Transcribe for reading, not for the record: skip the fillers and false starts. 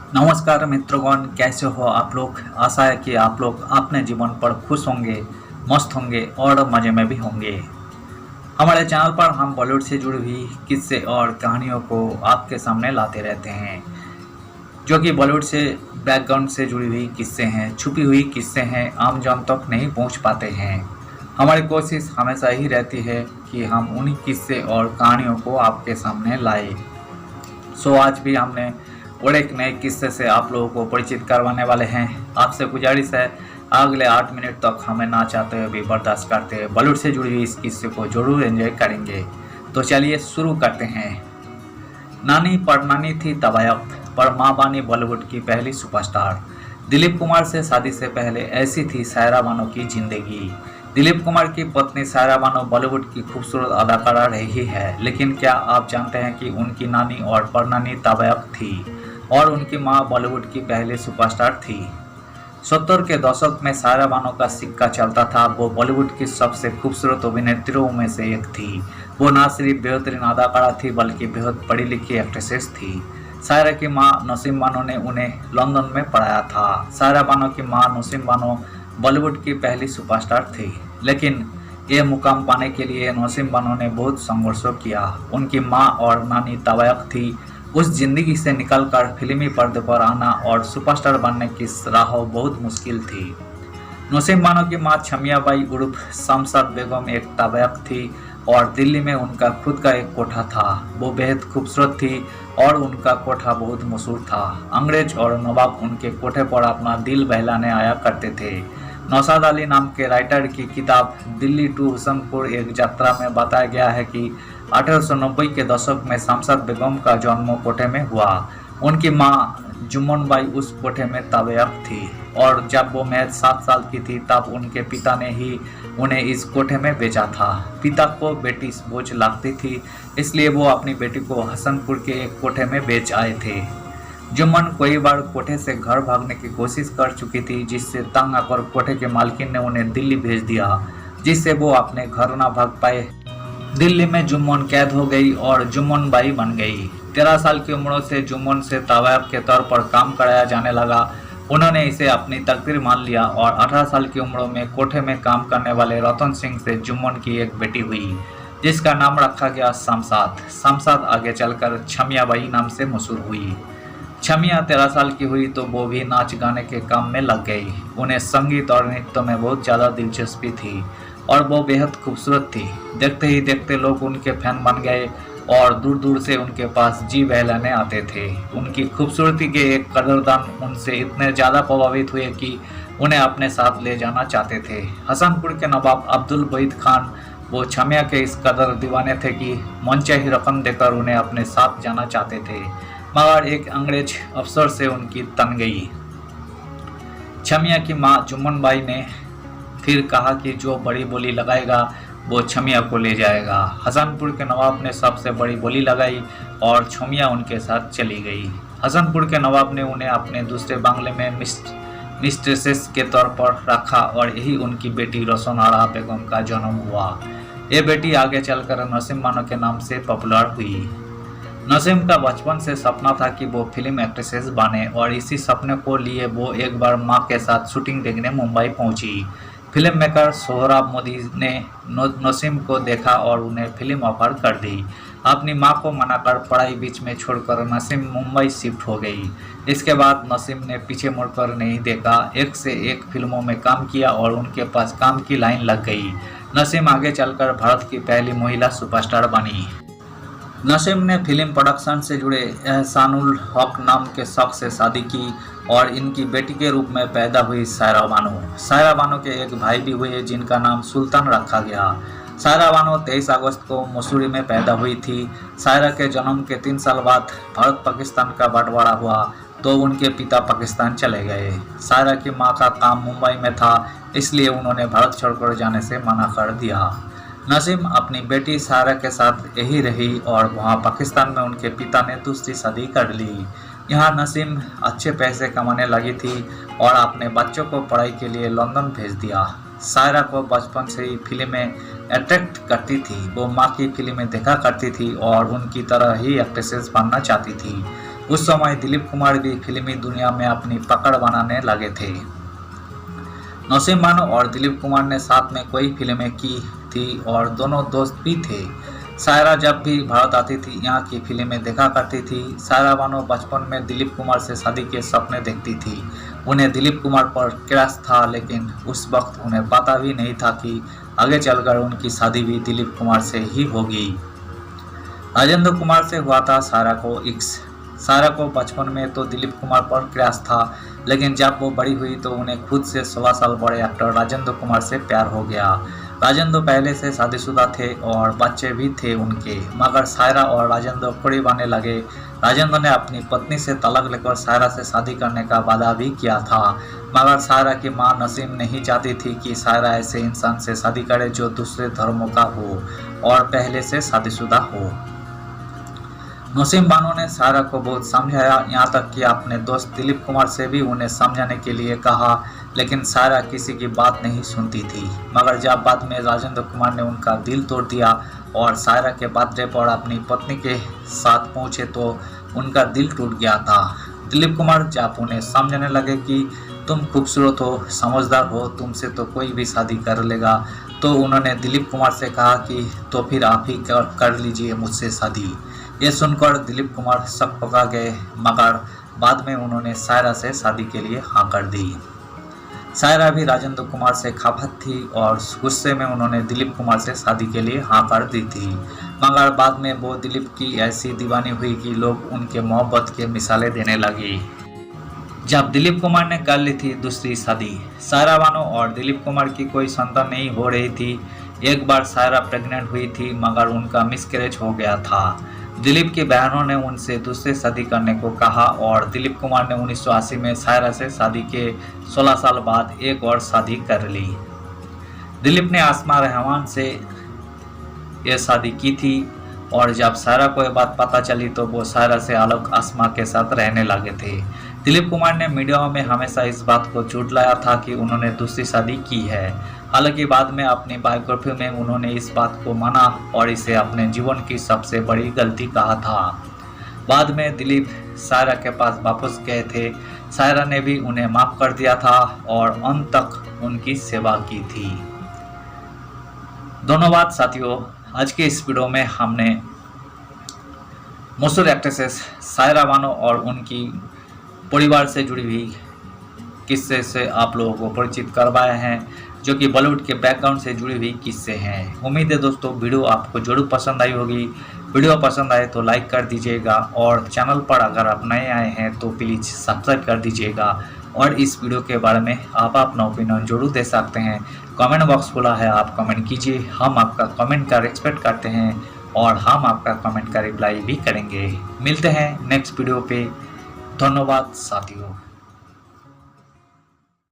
नमस्कार मित्रगण, कैसे हो आप लोग। आशा है कि आप लोग अपने जीवन पर खुश होंगे, मस्त होंगे और मज़े में भी होंगे। हमारे चैनल पर हम बॉलीवुड से जुड़ी हुई किस्से और कहानियों को आपके सामने लाते रहते हैं, जो कि बॉलीवुड से बैकग्राउंड से जुड़ी हुई किस्से हैं, छुपी हुई किस्से हैं, आम जन तक नहीं पहुंच पाते हैं। हमारी कोशिश हमेशा ही रहती है कि हम उन्हीं किस्से और कहानियों को आपके सामने लाए। आज भी हमने और एक नए किस्से से आप लोगों को परिचित करवाने वाले हैं। आपसे गुजारिश है, अगले 8 मिनट तक हमें ना चाहते हुए भी बर्दाश्त करते हुए बॉलीवुड से जुड़ी हुई इस किस्से को जरूर एंजॉय करेंगे। तो चलिए शुरू करते हैं। नानी परनानी थी तवायफ, पर माँ बानी बॉलीवुड की पहली सुपरस्टार। दिलीप कुमार से शादी से पहले ऐसी थी सायरा बानो की जिंदगी। दिलीप कुमार की पत्नी सायरा बानो बॉलीवुड की खूबसूरत अदाकारा रही है, लेकिन क्या आप जानते हैं कि उनकी नानी और परनानी तवायफ थी और उनकी मां बॉलीवुड की पहली सुपरस्टार थी। 70 के दशक में सायरा बानो का सिक्का चलता था। वो बॉलीवुड की सबसे खूबसूरत अभिनेत्रियों में से एक थी। वो न सिर्फ बेहतरीन अदाकारा थी बल्कि बेहद पढ़ी लिखी एक्ट्रेसेस थी। सायरा की मां नसीम बानो ने उन्हें लंदन में पढ़ाया था। सायरा बानो की मां नसीम बानो बॉलीवुड की पहली सुपरस्टार थी, लेकिन ये मुकाम पाने के लिए नसीम बानो ने बहुत संघर्ष किया। उनकी मां और नानी तवायफ थी। उस जिंदगी से निकलकर फिल्मी पर्दे पर आना और सुपरस्टार बनने की राह बहुत मुश्किल थी। नसीम बानो की मां छमियाबाई उर्फ शमशाद बेगम एक तवायफ थी और दिल्ली में उनका खुद का एक कोठा था। वो बेहद खूबसूरत थी और उनका कोठा बहुत मशहूर था। अंग्रेज और नवाब उनके कोठे पर अपना दिल बहलाने आया करते थे। नौशाद अली नाम के राइटर की किताब दिल्ली टू हुसनपुर एक यात्रा में बताया गया है कि 1890 के दशक में शमशाद बेगम का जन्म कोठे में हुआ। उनकी मां जुम्मन बाई उस कोठे में तवायफ थी और जब वो महज 7 साल की थी तब उनके पिता ने ही उन्हें इस कोठे में भेजा था। पिता को बेटी बोझ लगती थी, इसलिए वो अपनी बेटी को हसनपुर के एक कोठे में भेज आए थे। जुम्मन कई बार कोठे से घर भागने की कोशिश कर चुकी थी, जिससे तंग आकर कोठे के मालकिन ने उन्हें दिल्ली भेज दिया, जिससे वो अपने घर न भाग पाए। दिल्ली में जुम्मन कैद हो गई और जुम्मन बाई बन गई। 13 साल की उम्र से जुम्मन से तवायफ के तौर पर काम कराया जाने लगा। उन्होंने इसे अपनी तकदीर मान लिया और 18 साल की उम्र में कोठे में काम करने वाले रतन सिंह से जुम्मन की एक बेटी हुई, जिसका नाम रखा गया शमशाद। शमशाद आगे चलकर छमियाबाई नाम से मशहूर हुई। छमिया 13 साल की हुई तो वो भी नाच गाने के काम में लग गई। उन्हें संगीत और नृत्य में बहुत ज़्यादा दिलचस्पी थी और वो बेहद खूबसूरत थी। देखते ही देखते लोग उनके फैन बन गए और दूर दूर से उनके पास जी बहलाने आते थे। उनकी खूबसूरती के एक कदरदान उनसे इतने ज़्यादा प्रभावित हुए कि उन्हें अपने साथ ले जाना चाहते थे। हसनपुर के नवाब अब्दुल वहीद खान वो छमिया के इस कदर दीवाने थे कि मनचाही रकम देकर उन्हें अपने साथ जाना चाहते थे, मगर एक अंग्रेज अफसर से उनकी तन गई। छमिया की मां जुम्मन बाई ने फिर कहा कि जो बड़ी बोली लगाएगा वो छमिया को ले जाएगा। हसनपुर के नवाब ने सबसे बड़ी बोली लगाई और छमिया उनके साथ चली गई। हसनपुर के नवाब ने उन्हें अपने दूसरे बंगले में मिस्ट्रेसेस के तौर पर रखा और यही उनकी बेटी रोशन आरा बेगम का जन्म हुआ। ये बेटी आगे चलकर नसीम बानो के नाम से पॉपुलर हुई। नसीम का बचपन से सपना था कि वो फिल्म एक्ट्रेसेस बने और इसी सपने को लिए वो एक बार मां के साथ शूटिंग देखने मुंबई पहुंची। फिल्म मेकर सोहराब मोदी ने नसीम को देखा और उन्हें फिल्म ऑफर कर दी। अपनी मां को मनाकर पढ़ाई बीच में छोड़कर नसीम मुंबई शिफ्ट हो गई। इसके बाद नसीम ने पीछे मुड़कर नहीं देखा, एक से एक फिल्मों में काम किया और उनके पास काम की लाइन लग गई। नसीम आगे चलकर भारत की पहली महिला सुपरस्टार बनी। नसीम ने फिल्म प्रोडक्शन से जुड़े एहसानुल हक नाम के शख्स से शादी की और इनकी बेटी के रूप में पैदा हुई सायरा बानो। सायरा बानो के एक भाई भी हुए जिनका नाम सुल्तान रखा गया। सायरा बानो 23 अगस्त को मसूरी में पैदा हुई थी। सायरा के जन्म के 3 साल बाद भारत पाकिस्तान का बंटवारा हुआ तो उनके पिता पाकिस्तान चले गए। सायरा की मां का काम मुंबई में था, इसलिए उन्होंने भारत छोड़कर जाने से मना कर दिया। नसीम अपनी बेटी सायरा के साथ यही रही और वहाँ पाकिस्तान में उनके पिता ने दूसरी शादी कर ली। यहाँ नसीम अच्छे पैसे कमाने लगी थी और अपने बच्चों को पढ़ाई के लिए लंदन भेज दिया। सायरा को बचपन से ही फिल्में अट्रैक्ट करती थी। वो माँ की फिल्में देखा करती थी और उनकी तरह ही एक्ट्रेसेस बनना चाहती थी। उस समय दिलीप कुमार भी फिल्मी दुनिया में अपनी पकड़ बनाने लगे थे। नसीम बानो और दिलीप कुमार ने साथ में कई फिल्में की थी और दोनों दोस्त भी थे। सायरा जब भी भारत आती थी यहाँ की फिल्में देखा करती थी। सायरा बानो बचपन में दिलीप कुमार से शादी के सपने देखती थी। उन्हें दिलीप कुमार पर क्रश था, लेकिन उस वक्त उन्हें पता भी नहीं था कि आगे चलकर उनकी शादी भी दिलीप कुमार से ही होगी। राजेंद्र कुमार से हुआ था सायरा को इश्क। सायरा को बचपन में तो दिलीप कुमार पर क्रश था, लेकिन जब वो बड़ी हुई तो उन्हें खुद से 16 साल बड़े एक्टर राजेंद्र कुमार से प्यार हो गया। राजेंद्र पहले से शादीशुदा थे और बच्चे भी थे उनके, मगर सायरा और राजेंद्र करीब आने लगे। राजेंद्र ने अपनी पत्नी से तलाक लेकर सायरा से शादी करने का वादा भी किया था, मगर सायरा की मां नसीम नहीं चाहती थी कि सायरा ऐसे इंसान से शादी करे जो दूसरे धर्मों का हो और पहले से शादीशुदा हो। नसीम बानो ने सायरा को बहुत समझाया, यहाँ तक कि अपने दोस्त दिलीप कुमार से भी उन्हें समझाने के लिए कहा, लेकिन सायरा किसी की बात नहीं सुनती थी। मगर जब बाद में राजेंद्र कुमार ने उनका दिल तोड़ दिया और सायरा के बर्थडे पर अपनी पत्नी के साथ पहुंचे तो उनका दिल टूट गया था। दिलीप कुमार जब उन्हें समझाने लगे कि तुम खूबसूरत हो, समझदार हो, तुमसे तो कोई भी शादी कर लेगा, तो उन्होंने दिलीप कुमार से कहा कि तो फिर आप ही कर लीजिए मुझसे शादी। ये सुनकर दिलीप कुमार शक पका गए, मगर बाद में उन्होंने सायरा से शादी के लिए हाँ कर दी। सायरा भी राजेंद्र कुमार से खफत थी और गुस्से में उन्होंने दिलीप कुमार से शादी के लिए हाँ कर दी थी, मगर बाद में वो दिलीप की ऐसी दीवानी हुई कि लोग उनके मोहब्बत के मिसालें देने लगी। जब दिलीप कुमार ने कर ली थी दूसरी शादी, सायरा बानो और दिलीप कुमार की कोई संतान नहीं हो रही थी। एक बार सायरा प्रेग्नेंट हुई थी, मगर उनका मिसकैरेज हो गया था। दिलीप की बहनों ने उनसे दूसरी शादी करने को कहा और दिलीप कुमार ने 1980 में सायरा से शादी के 16 साल बाद एक और शादी कर ली। दिलीप ने आसमा रहमान से यह शादी की थी और जब सायरा को यह बात पता चली तो वो सायरा से अलग आसमा के साथ रहने लगे थे। दिलीप कुमार ने मीडिया में हमेशा इस बात को झुठलाया था कि उन्होंने दूसरी शादी की है। हालांकि बाद में अपनी बायोग्राफी में उन्होंने इस बात को माना और इसे अपने जीवन की सबसे बड़ी गलती कहा था। बाद में दिलीप सायरा के पास वापस गए थे। सायरा ने भी उन्हें माफ कर दिया था और अंत तक उनकी सेवा की थी। धन्यवाद साथियों, आज के इस वीडियो में हमने मशहूर एक्ट्रेसेस सायरा बानो और उनकी परिवार से जुड़ी हुई किस्से से आप लोगों को परिचित करवाए हैं, जो कि बॉलीवुड के बैकग्राउंड से जुड़ी हुई किस्से हैं। उम्मीद है दोस्तों वीडियो आपको जरूर पसंद आई होगी। वीडियो पसंद आए तो लाइक कर दीजिएगा और चैनल पर अगर आप नए आए हैं तो प्लीज़ सब्सक्राइब कर दीजिएगा। और इस वीडियो के बारे में आप अपना ओपिनियन जरूर दे सकते हैं। कमेंट बॉक्स खुला है, आप कमेंट कीजिए। हम आपका कमेंट का रिस्पेक्ट करते हैं और हम आपका कमेंट का रिप्लाई भी करेंगे। मिलते हैं नेक्स्ट वीडियो पे। धन्यवाद साथियों।